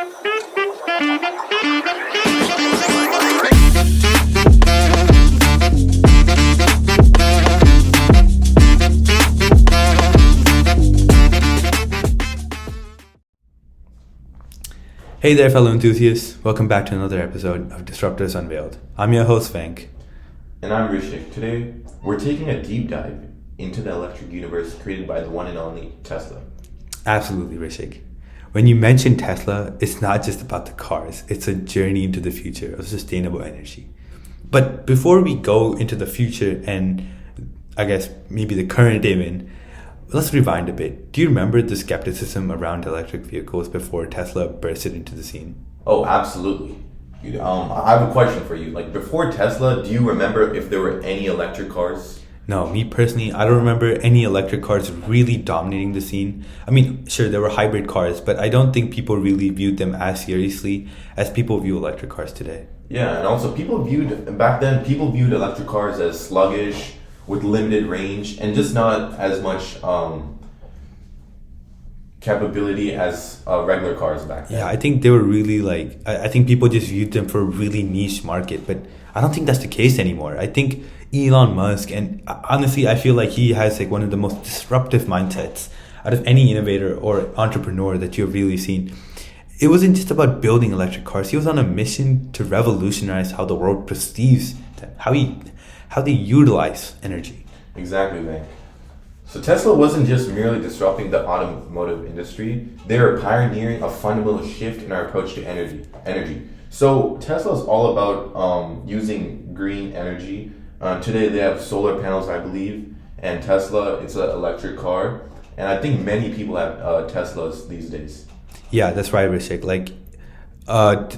Hey there, fellow enthusiasts. Welcome back to another episode of Disruptors Unveiled. I'm your host, Venk. And I'm Rishik. Today, we're taking a deep dive into the electric universe created by the one and only Tesla. Absolutely, Rishik. When you mention Tesla, it's not just about the cars. It's a journey into the future of sustainable energy. But before we go into the future and, I guess, maybe the current even, let's rewind a bit. Do you remember the skepticism around electric vehicles before Tesla bursted into the scene? Oh, absolutely. I have a question for you. Like, before Tesla, do you remember if there were any electric cars? No, me personally, I don't remember any electric cars really dominating the scene. I mean, sure, there were hybrid cars, but I don't think people really viewed them as seriously as people view electric cars today. Yeah, and also back then, people viewed electric cars as sluggish, with limited range, and just not as much capability as regular cars back then. Yeah, I think they were really I think people just viewed them for a really niche market, but I don't think that's the case anymore. I think Elon Musk, and honestly, I feel like he has one of the most disruptive mindsets out of any innovator or entrepreneur that you've really seen. It wasn't just about building electric cars. He was on a mission to revolutionize how the world perceives them, how they utilize energy. Exactly, man. So Tesla wasn't just merely disrupting the automotive industry, they were pioneering a fundamental shift in our approach to energy. So Tesla is all about using green energy. Today they have solar panels, I believe, and Tesla, it's an electric car. And I think many people have Teslas these days. Yeah, that's right, Rishik.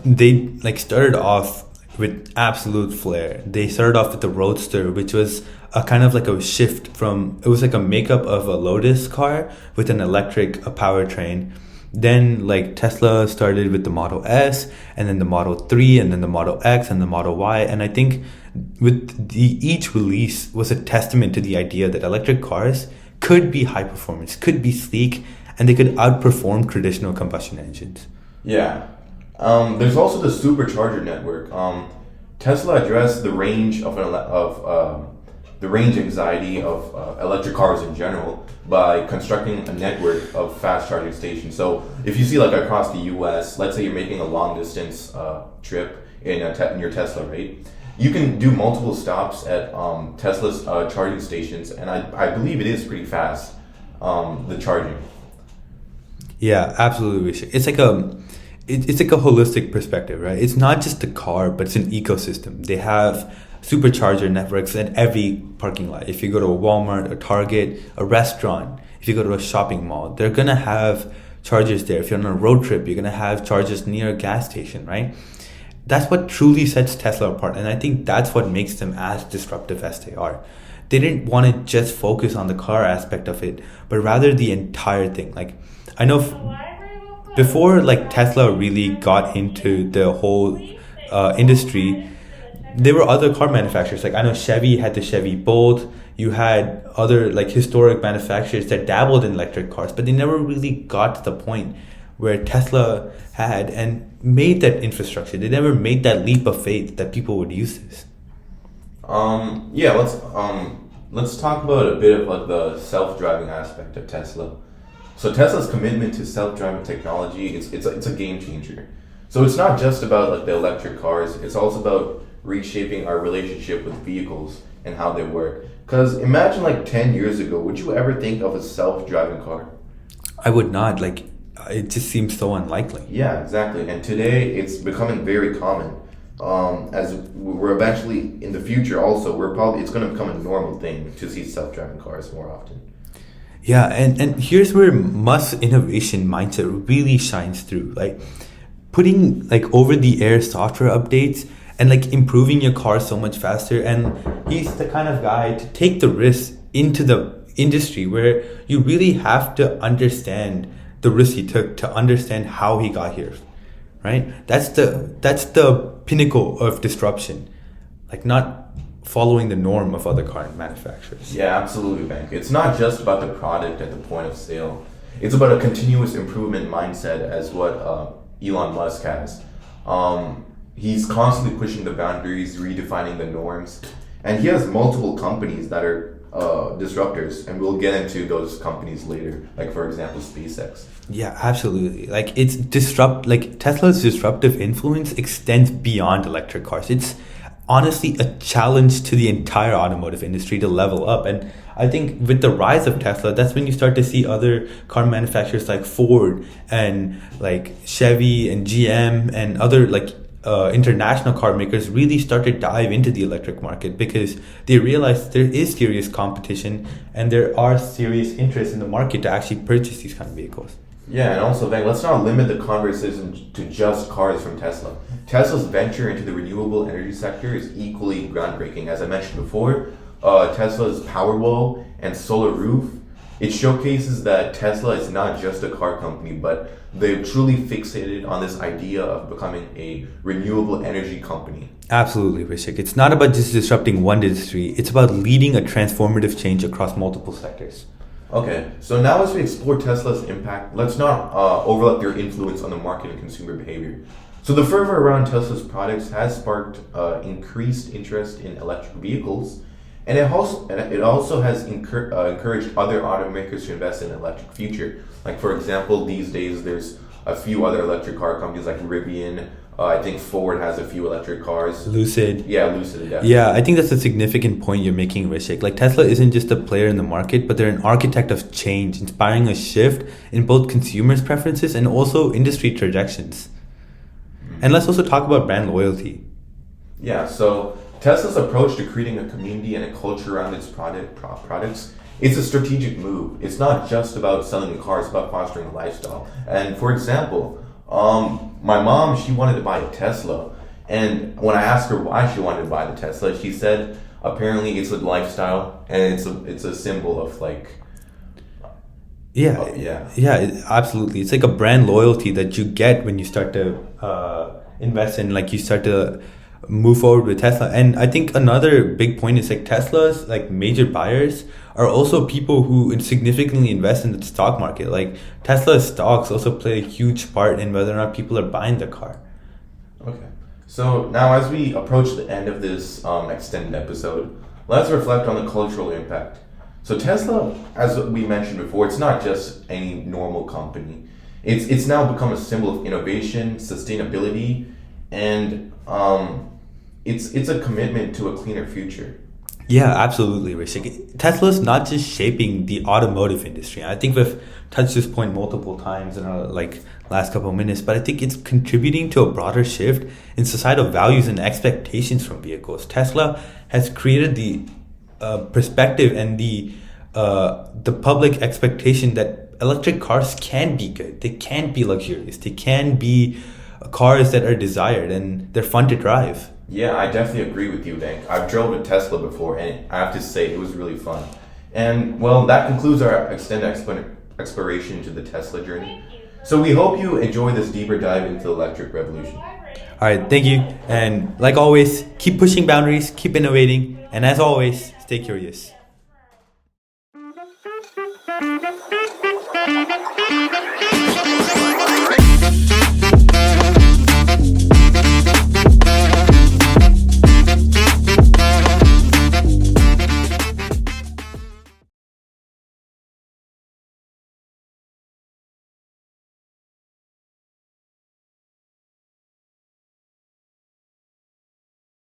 They started off with absolute flair. They started off with the Roadster, which was a kind of a shift from, it was like a makeup of a Lotus car with an electric powertrain. Then Tesla started with the Model S, and then the Model 3, and then the Model X, and the Model Y. And I think with each release was a testament to the idea that electric cars could be high performance, could be sleek, and they could outperform traditional combustion engines. Yeah. There's also the supercharger network. Tesla addressed the range the range anxiety of electric cars in general by constructing a network of fast charging stations. So if you see across the U.S., let's say you're making a long distance trip in your Tesla, right? You can do multiple stops at Tesla's charging stations, and I believe it is pretty fast, the charging. Yeah, absolutely. It's it's like a holistic perspective, right? It's not just the car, but it's an ecosystem. They have supercharger networks at every parking lot. If you go to a Walmart, a Target, a restaurant, if you go to a shopping mall, they're going to have chargers there. If you're on a road trip, you're going to have chargers near a gas station, right? That's what truly sets Tesla apart. And I think that's what makes them as disruptive as they are. They didn't want to just focus on the car aspect of it, but rather the entire thing. I know before Tesla really got into the whole industry, there were other car manufacturers. I know Chevy had the Chevy Bolt. You had other historic manufacturers that dabbled in electric cars, but they never really got to the point where Tesla had and made that infrastructure. They never made that leap of faith that people would use this. Let's talk about a bit of the self-driving aspect of Tesla. So Tesla's commitment to self-driving technology, it's a game changer. So it's not just about the electric cars, it's also about reshaping our relationship with vehicles and how they work. Because imagine 10 years ago, would you ever think of a self-driving car? I would not. It just seems so unlikely. Yeah, exactly. And today it's becoming very common. As we're eventually in the future also, it's going to become a normal thing to see self-driving cars more often. Yeah, and here's where Musk's innovation mindset really shines through. Putting over-the-air software updates and improving your car so much faster. And he's the kind of guy to take the risk into the industry where you really have to understand the risk he took to understand how he got here, right? That's the pinnacle of disruption, not following the norm of other car manufacturers. Yeah, absolutely, Bank. It's not just about the product at the point of sale. It's about a continuous improvement mindset, as what Elon Musk has. He's constantly pushing the boundaries, redefining the norms, and he has multiple companies that are disruptors, and we'll get into those companies later. Like for example, SpaceX. Yeah, absolutely. Like Tesla's disruptive influence extends beyond electric cars. It's honestly a challenge to the entire automotive industry to level up. And I think with the rise of Tesla, that's when you start to see other car manufacturers like Ford and like Chevy and GM and other international car makers really start to dive into the electric market, because they realize there is serious competition and there are serious interests in the market to actually purchase these kind of vehicles. Yeah, and also, Vang, let's not limit the conversation to just cars from Tesla. Tesla's venture into the renewable energy sector is equally groundbreaking. As I mentioned before, Tesla's Powerwall and solar roof, it showcases that Tesla is not just a car company, but they're truly fixated on this idea of becoming a renewable energy company. Absolutely, Rishik. It's not about just disrupting one industry. It's about leading a transformative change across multiple sectors. Okay, so now as we explore Tesla's impact, let's not overlook their influence on the market and consumer behavior. So the fervor around Tesla's products has sparked increased interest in electric vehicles, and it also has encouraged other automakers to invest in an electric future. Like for example, these days there's a few other electric car companies like Rivian. I think Ford has a few electric cars. Lucid. Yeah, Lucid, definitely. Yeah, I think that's a significant point you're making, Rishik. Like Tesla isn't just a player in the market, but they're an architect of change, inspiring a shift in both consumers' preferences and also industry trajectories. And let's also talk about brand loyalty. Yeah, so Tesla's approach to creating a community and a culture around its products, it's a strategic move. It's not just about selling the car, it's about fostering a lifestyle. And for example, my mom, she wanted to buy a Tesla. And when I asked her why she wanted to buy the Tesla, she said apparently it's a lifestyle and it's a symbol of like... Absolutely. It's like a brand loyalty that you get when you start to invest in, like you start to move forward with Tesla. And I think another big point is like Tesla's like major buyers are also people who significantly invest in the stock market. Like Tesla's stocks also play a huge part in whether or not people are buying the car. Okay. So now as we approach the end of this extended episode, let's reflect on the cultural impact. So Tesla, as we mentioned before, it's not just any normal company. It's now become a symbol of innovation, sustainability, and it's a commitment to a cleaner future. Yeah, absolutely, Rishik. Tesla's not just shaping the automotive industry. I think we've touched this point multiple times in our last couple of minutes, but I think it's contributing to a broader shift in societal values and expectations from vehicles. Tesla has created the perspective and the public expectation that electric cars can be good. They can be luxurious. They can be cars that are desired and they're fun to drive. Yeah, I definitely agree with you, Dank. I've drove a Tesla before, and I have to say it was really fun. And well, that concludes our extended exploration into the Tesla journey. So we hope you enjoy this deeper dive into the electric revolution. All right, thank you. And like always, keep pushing boundaries, keep innovating, and as always, stay curious.